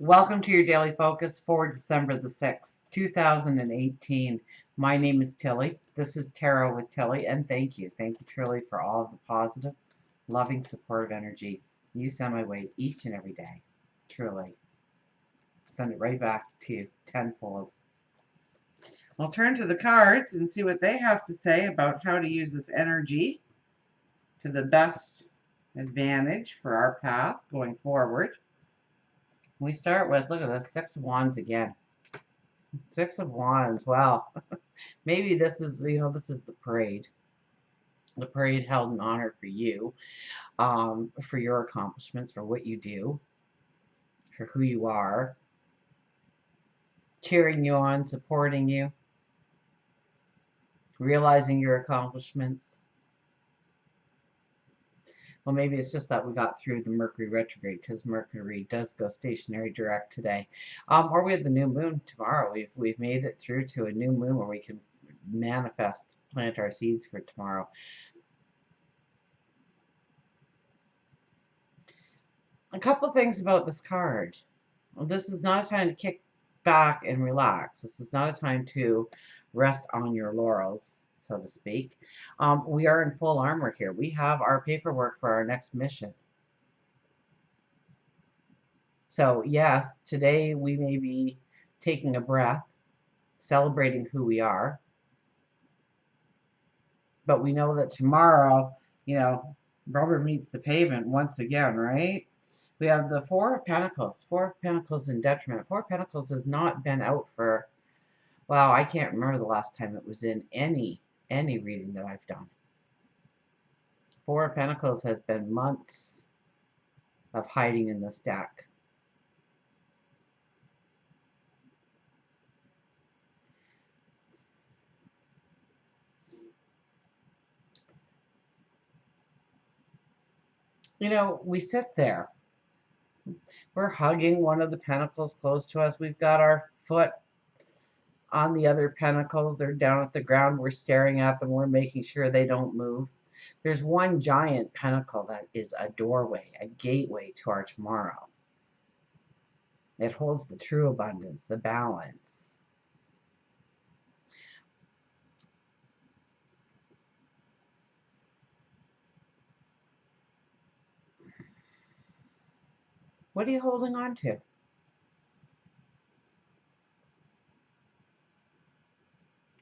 Welcome to your daily focus for December the 6th, 2018. My name is Tilly. This is Tarot with Tilly, and thank you. Thank you truly for all of the positive, loving, supportive energy you send my way each and every day. Truly. Send it right back to you tenfold. I'll turn to the cards and see what they have to say about how to use this energy to the best advantage for our path going forward. We start with, look at this, Six of Wands again. Six of Wands. Well, maybe this is, this is the parade. The parade held in honor for you, for your accomplishments, for what you do, for who you are, cheering you on, supporting you, realizing your accomplishments. Well, maybe it's just that we got through the Mercury retrograde, because Mercury does go stationary direct today. Or we have the new moon tomorrow. We've made it through to a new moon where we can manifest, plant our seeds for tomorrow. A couple things about this card. Well, this is not a time to kick back and relax. This is not a time to rest on your laurels, so to speak. We are in full armor here. We have our paperwork for our next mission. So yes, today we may be taking a breath, celebrating who we are. But we know that tomorrow, rubber meets the pavement once again, right? We have the Four of Pentacles. Four of Pentacles in detriment. Four of Pentacles has not been out for, well, I can't remember the last time it was in any reading that I've done. Four of Pentacles has been months of hiding in this deck. We sit there. We're hugging one of the pentacles close to us. We've got our foot on the other pentacles. They're down at the ground. We're staring at them. We're making sure they don't move. There's one giant pentacle that is a doorway, a gateway to our tomorrow. It holds the true abundance, the balance. What are you holding on to?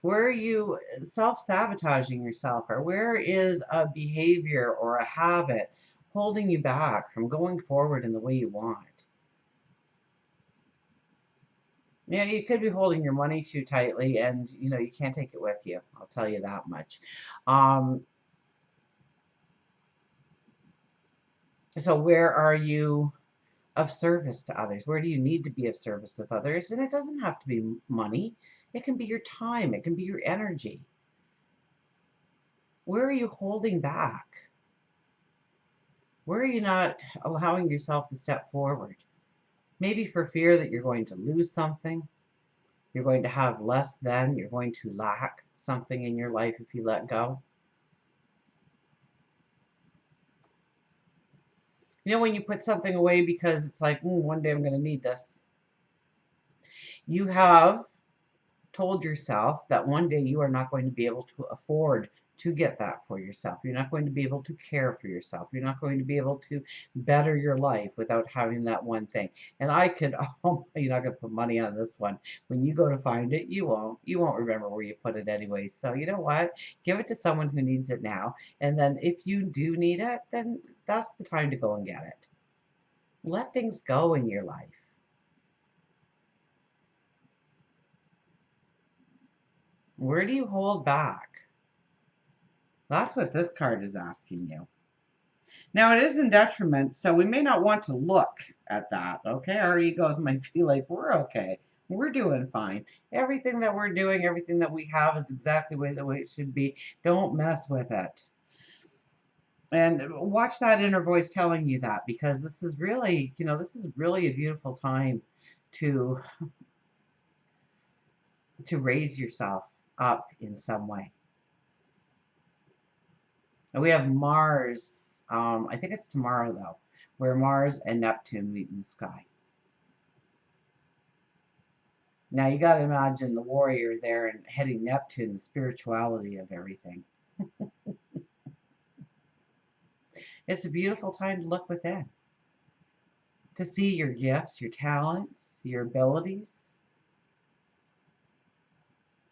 Where are you self-sabotaging yourself? Or where is a behavior or a habit holding you back from going forward in the way you want? Yeah, you could be holding your money too tightly, and you can't take it with you. I'll tell you that much. So where are you of service to others? Where do you need to be of service of others? And it doesn't have to be money. It can be your time. It can be your energy. Where are you holding back? Where are you not allowing yourself to step forward? Maybe for fear that you're going to lose something. You're going to have less than. You're going to lack something in your life if you let go. When you put something away because it's like, one day I'm going to need this. You have told yourself that one day you are not going to be able to afford to get that for yourself. You're not going to be able to care for yourself. You're not going to be able to better your life without having that one thing. And I could, oh, you're not going to put money on this one. When you go to find it, you won't. You won't remember where you put it anyway. So you know what? Give it to someone who needs it now. And then if you do need it, then that's the time to go and get it. Let things go in your life. Where do you hold back? That's what this card is asking you. Now, it is in detriment, so we may not want to look at that, okay? Our egos might feel like we're okay. We're doing fine. Everything that we're doing, everything that we have is exactly the way it should be. Don't mess with it. And watch that inner voice telling you that, because this is really, this is really a beautiful time to raise yourself up in some way. And we have Mars, I think it's tomorrow though, where Mars and Neptune meet in the sky. Now you got to imagine the warrior there and heading Neptune, the spirituality of everything. It's a beautiful time to look within, to see your gifts, your talents, your abilities.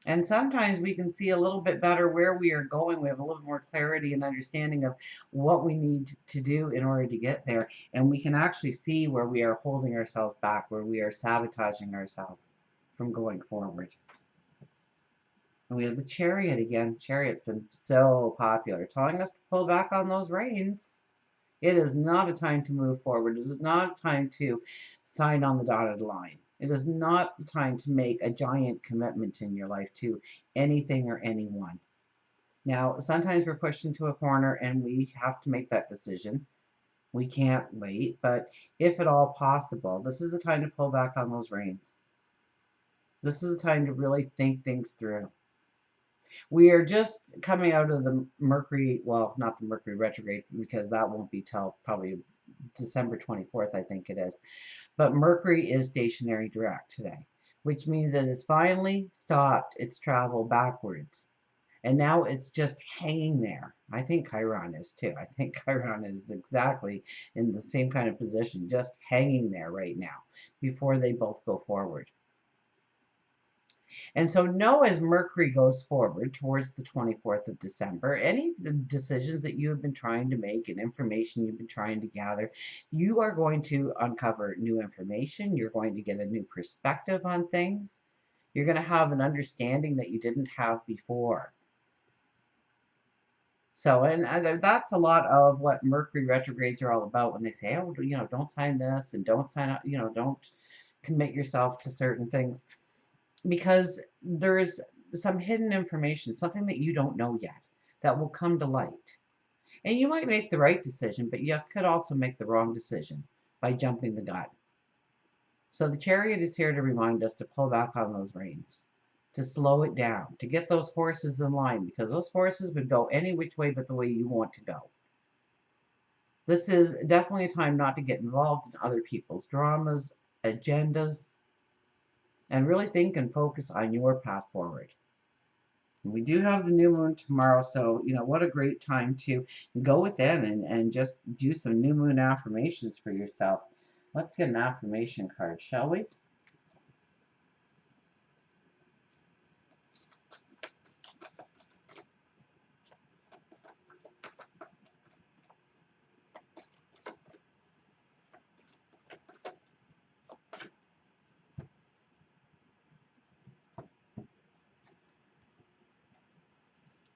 And sometimes we can see a little bit better where we are going. We have a little more clarity and understanding of what we need to do in order to get there. And we can actually see where we are holding ourselves back, where we are sabotaging ourselves from going forward. And we have the Chariot again. Chariot's been so popular, telling us to pull back on those reins. It is not a time to move forward. It is not a time to sign on the dotted line. It is not the time to make a giant commitment in your life to anything or anyone. Now, sometimes we're pushed into a corner and we have to make that decision. We can't wait, but if at all possible, this is a time to pull back on those reins. This is a time to really think things through. We are just coming out of the Mercury, well, not the Mercury retrograde, because that won't be till probably December 24th, I think it is. But Mercury is stationary direct today, which means it has finally stopped its travel backwards. And now it's just hanging there. I think Chiron is too. I think Chiron is exactly in the same kind of position, just hanging there right now before they both go forward. And so know as Mercury goes forward towards the 24th of December, any decisions that you have been trying to make and information you've been trying to gather, you are going to uncover new information. You're going to get a new perspective on things. You're going to have an understanding that you didn't have before. So, and that's a lot of what Mercury retrogrades are all about when they say, oh, don't sign this and don't sign up, don't commit yourself to certain things, because there's some hidden information, something that you don't know yet, that will come to light. And you might make the right decision, but you could also make the wrong decision by jumping the gun. So the Chariot is here to remind us to pull back on those reins, to slow it down, to get those horses in line, because those horses would go any which way but the way you want to go. This is definitely a time not to get involved in other people's dramas, agendas, and really think and focus on your path forward. And we do have the new moon tomorrow, so what a great time to go within and just do some new moon affirmations for yourself. Let's get an affirmation card, shall we?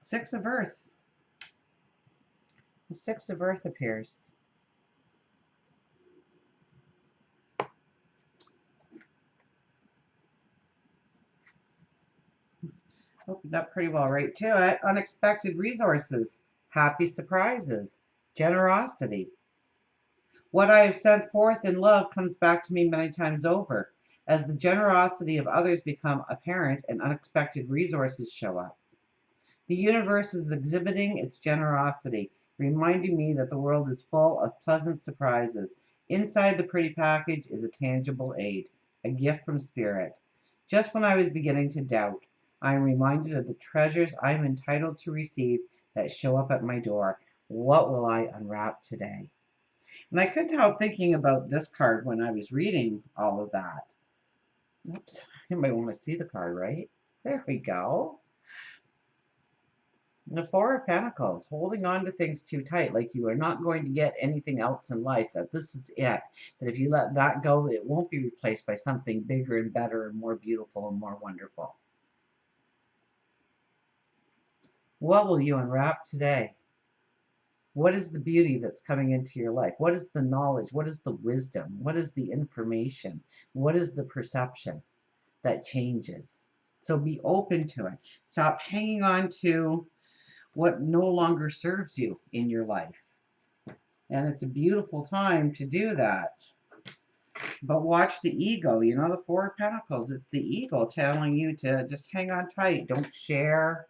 Six of Earth. The Six of Earth appears. Opened up pretty well right to it. Unexpected resources, happy surprises, generosity. What I have sent forth in love comes back to me many times over, as the generosity of others become apparent and unexpected resources show up. The universe is exhibiting its generosity, reminding me that the world is full of pleasant surprises. Inside the pretty package is a tangible aid, a gift from Spirit. Just when I was beginning to doubt, I am reminded of the treasures I am entitled to receive that show up at my door. What will I unwrap today? And I couldn't help thinking about this card when I was reading all of that. Oops, you might want to see the card, right? There we go. The Four of Pentacles, holding on to things too tight, like you are not going to get anything else in life, that this is it. That if you let that go, it won't be replaced by something bigger and better and more beautiful and more wonderful. What will you unwrap today? What is the beauty that's coming into your life? What is the knowledge? What is the wisdom? What is the information? What is the perception that changes? So be open to it. Stop hanging on to what no longer serves you in your life. And it's a beautiful time to do that. But watch the ego, the Four of Pentacles. It's the ego telling you to just hang on tight. Don't share.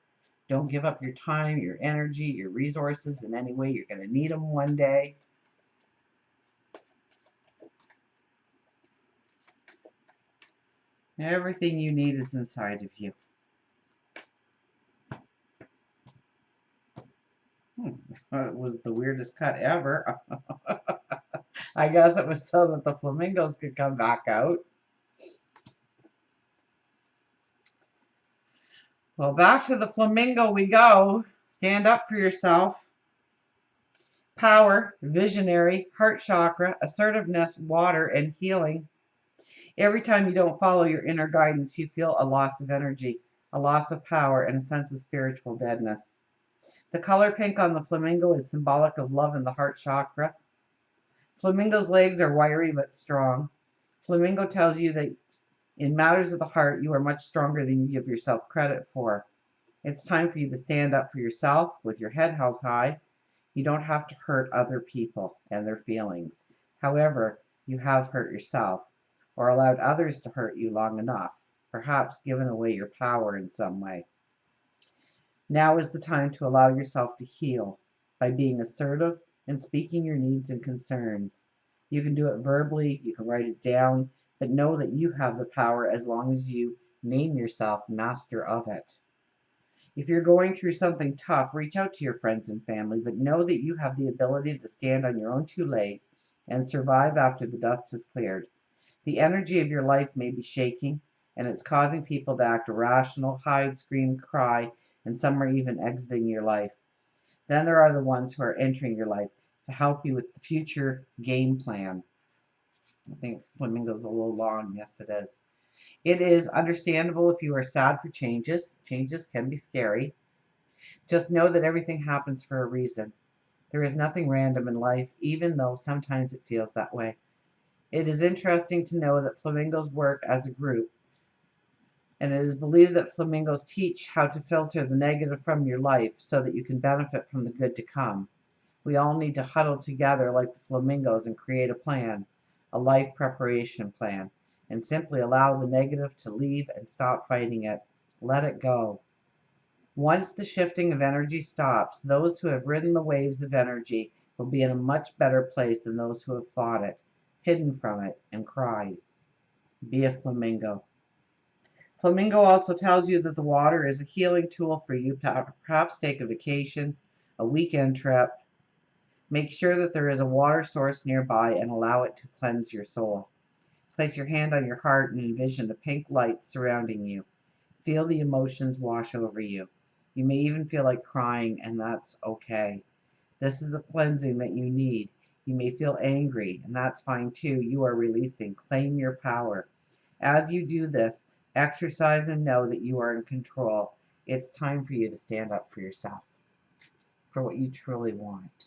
Don't give up your time, your energy, your resources in any way. You're going to need them one day. Everything you need is inside of you. It was the weirdest cut ever. I guess it was so that the flamingos could come back out. Well, back to the flamingo we go. Stand up for yourself. Power, visionary, heart chakra, assertiveness, water, and healing. Every time you don't follow your inner guidance, you feel a loss of energy, a loss of power, and a sense of spiritual deadness. The color pink on the flamingo is symbolic of love in the heart chakra. Flamingo's legs are wiry but strong. Flamingo tells you that in matters of the heart, you are much stronger than you give yourself credit for. It's time for you to stand up for yourself with your head held high. You don't have to hurt other people and their feelings. However, you have hurt yourself or allowed others to hurt you long enough, perhaps given away your power in some way. Now is the time to allow yourself to heal by being assertive and speaking your needs and concerns. You can do it verbally, you can write it down, but know that you have the power as long as you name yourself master of it. If you're going through something tough, reach out to your friends and family, but know that you have the ability to stand on your own two legs and survive after the dust has cleared. The energy of your life may be shaking, and it's causing people to act irrational, hide, scream, cry, and some are even exiting your life. Then there are the ones who are entering your life to help you with the future game plan. I think flamingo's a little long. Yes, it is. It is understandable if you are sad for changes. Changes can be scary. Just know that everything happens for a reason. There is nothing random in life, even though sometimes it feels that way. It is interesting to know that flamingos work as a group, and it is believed that flamingos teach how to filter the negative from your life so that you can benefit from the good to come. We all need to huddle together like the flamingos and create a plan, a life preparation plan, and simply allow the negative to leave and stop fighting it. Let it go. Once the shifting of energy stops, those who have ridden the waves of energy will be in a much better place than those who have fought it, hidden from it, and cried. Be a flamingo. Flamingo also tells you that the water is a healing tool for you. Perhaps take a vacation, a weekend trip. Make sure that there is a water source nearby and allow it to cleanse your soul. Place your hand on your heart and envision the pink light surrounding you. Feel the emotions wash over you. You may even feel like crying, and that's okay. This is a cleansing that you need. You may feel angry, and that's fine too. You are releasing. Claim your power. As you do this, exercise and know that you are in control. It's time for you to stand up for yourself, for what you truly want.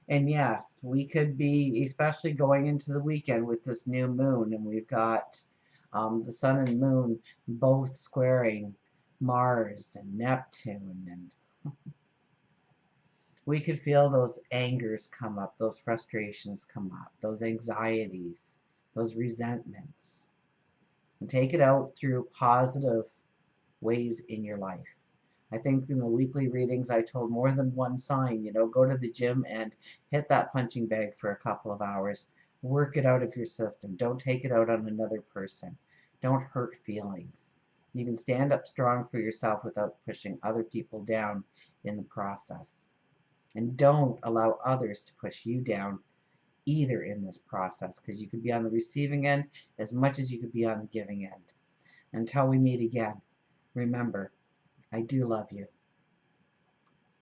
And yes, we could be, especially going into the weekend with this new moon, and we've got the sun and moon both squaring Mars and Neptune, and we could feel those angers come up, those frustrations come up, those anxieties, those resentments, and take it out through positive ways in your life. I think in the weekly readings, I told more than one sign, go to the gym and hit that punching bag for a couple of hours. Work it out of your system. Don't take it out on another person. Don't hurt feelings. You can stand up strong for yourself without pushing other people down in the process. And don't allow others to push you down either in this process, because you could be on the receiving end as much as you could be on the giving end. Until we meet again, remember, I do love you.